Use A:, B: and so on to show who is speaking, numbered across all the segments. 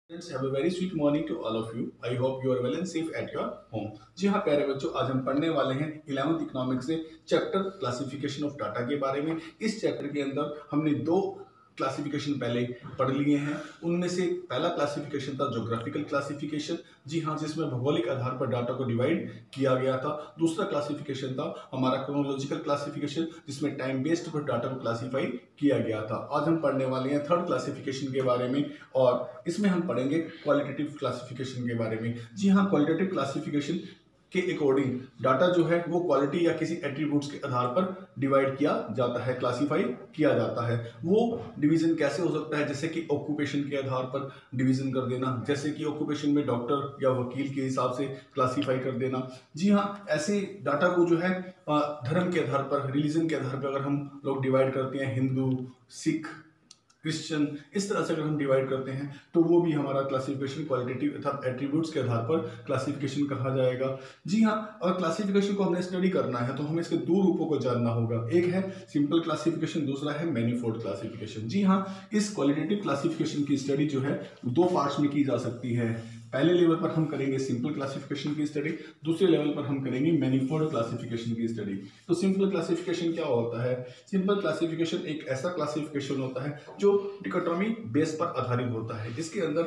A: Friends, have a very sweet morning to all of you. I hope you are well and safe at your home. जी हाँ प्यारे बच्चों, आज हम पढ़ने वाले हैं 11th इकोनॉमिक्स से चैप्टर क्लासिफिकेशन ऑफ डाटा के बारे में। इस चैप्टर के अंदर हमने दो क्लासिफिकेशन पहले पढ़ लिए हैं। उनमें से पहला क्लासिफिकेशन था ज्योग्राफिकल क्लासिफिकेशन, जी हाँ, जिसमें भौगोलिक आधार पर डाटा को डिवाइड किया गया था। दूसरा क्लासिफिकेशन था हमारा क्रोनोलॉजिकल क्लासिफिकेशन, जिसमें टाइम बेस्ड पर डाटा को क्लासीफाई किया गया था। आज हम पढ़ने वाले हैं थर्ड क्लासिफिकेशन के बारे में, और इसमें हम पढ़ेंगे क्वालिटेटिव क्लासिफिकेशन के बारे में। जी हाँ, क्वालिटेटिव क्लासिफिकेशन के अकॉर्डिंग डाटा जो है वो क्वालिटी या किसी एट्रीब्यूट्स के आधार पर डिवाइड किया जाता है, क्लासिफाई किया जाता है। वो डिवीजन कैसे हो सकता है, जैसे कि ऑक्यूपेशन के आधार पर डिवीजन कर देना, जैसे कि ऑक्यूपेशन में डॉक्टर या वकील के हिसाब से क्लासिफाई कर देना। जी हाँ, ऐसे डाटा को जो है धर्म के आधार पर, रिलीजन के आधार पर अगर हम लोग डिवाइड करते हैं, हिंदू, सिख, क्रिश्चियन, इस तरह से अगर हम डिवाइड करते हैं तो वो भी हमारा क्लासिफिकेशन क्वालिटेटिव अर्थात एट्रीब्यूट्स के आधार पर क्लासिफिकेशन कहा जाएगा। जी हाँ, अगर क्लासिफिकेशन को हमने स्टडी करना है तो हमें इसके दो रूपों को जानना होगा। एक है सिंपल क्लासिफिकेशन, दूसरा है मैनीफोल्ड क्लासिफिकेशन। जी हाँ, इस क्वालिटेटिव क्लासिफिकेशन की स्टडी जो है दो पार्ट्स में की जा सकती है। पहले लेवल पर हम करेंगे सिंपल क्लासिफिकेशन की स्टडी, दूसरे लेवल पर हम करेंगे मैनीफोल्ड क्लासिफिकेशन की स्टडी। तो सिंपल क्लासिफिकेशन क्या होता है? सिंपल क्लासिफिकेशन एक ऐसा क्लासिफिकेशन होता है जो डिकोटोमी बेस पर आधारित होता है। इसके अंदर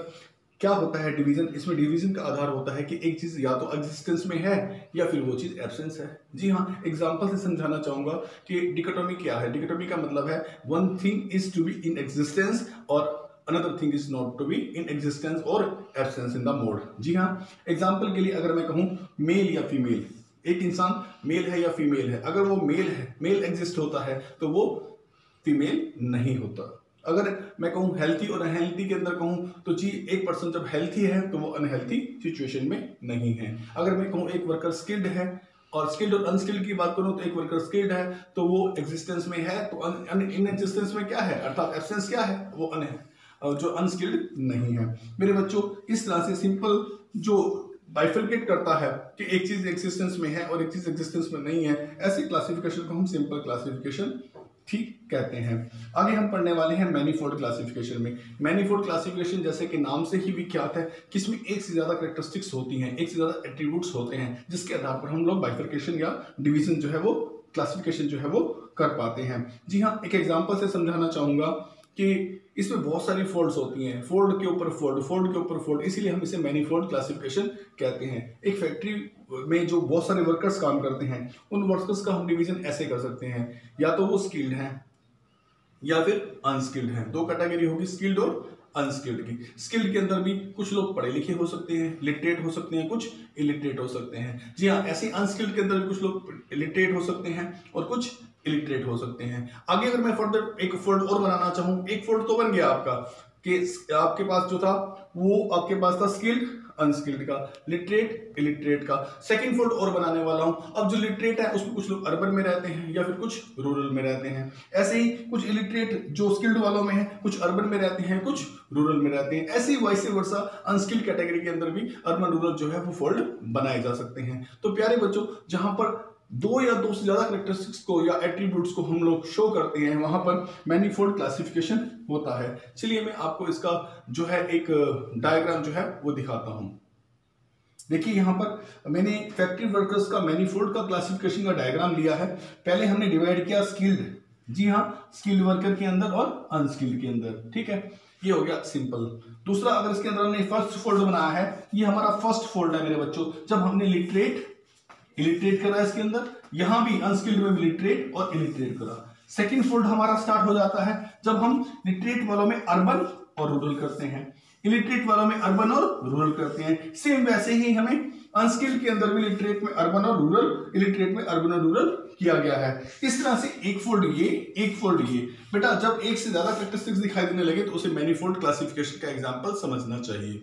A: क्या होता है? डिवीजन। इसमें डिवीजन का आधार होता है कि एक चीज या तो एग्जिस्टेंस में है या फिर वो चीज एब्सेंस है। जी हाँ, एग्जांपल से समझाना चाहूंगा कि डिकोटोमी क्या है। डिकोटोमी का मतलब है one thing is to be in existence और another thing is not to be in existence or absence in the mode। जी हाँ, एग्जाम्पल के लिए अगर मैं कहूँ मेल या फीमेल, एक इंसान मेल है या फीमेल है, अगर वो मेल है, मेल एग्जिस्ट होता है तो वो फीमेल नहीं होता। अगर मैं कहूँ हेल्थी और अनहेल्थी के अंदर कहूँ तो जी, एक पर्सन जब हेल्थी है तो वो अनहेल्थी सिचुएशन में नहीं है। अगर मैं कहूँ एक वर्कर स्किल्ड है, और स्किल्ड और अनस्किल्ड की बात करूं तो एक वर्कर स्किल्ड है तो वो एग्जिस्टेंस में है, तो इन एग्जिस्टेंस में क्या है अर्थात एब्सेंस क्या है, वो अन है, जो अनस्किल्ड नहीं है। मेरे बच्चों, इस तरह से सिंपल जो बाइफरकेट करता है कि एक चीज एग्जिस्टेंस में है और एक चीज एग्जिस्टेंस में नहीं है, ऐसी क्लासिफिकेशन को हम सिंपल क्लासिफिकेशन ठीक कहते हैं। आगे हम पढ़ने वाले हैं मैनीफोल्ड क्लासिफिकेशन में। मैनीफोल्ड क्लासिफिकेशन जैसे कि नाम से ही विख्यात है कि इसमें एक से ज्यादा कैरेक्टरिस्टिक्स होती हैं, एक से ज्यादा एट्रीब्यूट्स होते हैं, जिसके आधार पर हम लोग बाइफरकेशन या डिवीजन जो है वो क्लासिफिकेशन जो है वो कर पाते हैं। जी हाँ, एक एग्जांपल से समझाना चाहूंगा कि इसमें बहुत सारी फोल्ड्स होती हैं, फोल्ड के ऊपर फोल्ड, फोल्ड के ऊपर फोल्ड, इसीलिए हम इसे मैनीफोल्ड क्लासिफिकेशन कहते हैं। एक फैक्ट्री में जो बहुत सारे वर्कर्स काम करते हैं, उन वर्कर्स का हम डिवीजन ऐसे कर सकते हैं, या तो वो स्किल्ड हैं या फिर अनस्किल्ड हैं। दो कैटेगरी होगी, स्किल्ड और अनस्किल्ड की। स्किल्ड के अंदर भी कुछ लोग पढ़े लिखे हो सकते हैं, लिटरेट हो सकते हैं, कुछ इलिटरेट हो सकते हैं। जी हाँ, ऐसे अनस्किल्ड के अंदर भी कुछ लोग लिटरेट हो सकते हैं और कुछ इलिटरेट हो सकते हैं। आगे अगर मैं फर्दर एक फोल्ड और बनाना चाहूँ, एक फोल्ड तो बन गया आपका कि आपके पास जो था वो आपके पास था स्किल्ड अनस्किल्ड का, लिटरेट इलिटरेट का। सेकंड फोल्ड और बनाने वाला हूं। अब जो लिटरेट है उसमें कुछ लोग अर्बन में रहते हैं या फिर कुछ रूरल में रहते हैं। ऐसे ही कुछ इलिटरेट जो स्किल्ड वालों में है, कुछ अर्बन में रहते हैं, कुछ रूरल में रहते हैं। ऐसे ही वाइस वर्सा अनस्किल्ड कैटेगरी के अंदर भी अर्बन रूरल जो है वो फोल्ड बनाए जा सकते हैं। तो प्यारे बच्चों, जहां पर दो या दो से ज्यादा कैरेक्टरिस्टिक्स को या एट्रीब्यूट्स को हम लोग शो करते हैं, वहां पर मैनीफोल्ड क्लासिफिकेशन होता है। चलिए मैं आपको इसका जो है एक डायग्राम जो है वो दिखाता हूं। देखिए, यहां पर मैंने फैक्ट्री वर्कर्स का मैनीफोल्ड का क्लासिफिकेशन का डायग्राम लिया है। पहले हमने डिवाइड किया स्किल्ड, जी हाँ, स्किल्ड वर्कर के अंदर और अनस्किल्ड के अंदर, ठीक है, ये हो गया सिंपल। दूसरा, अगर इसके अंदर हमने फर्स्ट फोल्ड बनाया है, ये हमारा फर्स्ट फोल्ड है मेरे बच्चों। जब हमने लिटरेट इलिटरेट करा इसके अंदर, यहां भी अनस्किल्ड में लिटरेट और इलिटरेट करा। सेकंड फोल्ड हमारा स्टार्ट हो जाता है जब हम लिटरेट वालों में अर्बन और रूरल करते हैं, इलिटरेट वालों में अर्बन और रूरल करते हैं। सेम वैसे ही हमें अनस्किल्ड के अंदर भी लिटरेट में अर्बन और रूरल, इलिटरेट में अर्बन और रूरल किया गया है। इस तरह से एक फोल्ड ये, एक फोल्ड ये। बेटा, जब एक से ज्यादा कैरेक्टरिस्टिक्स दिखाई देने लगे तो उसे मैनीफोल्ड क्लासिफिकेशन का एग्जांपल समझना चाहिए।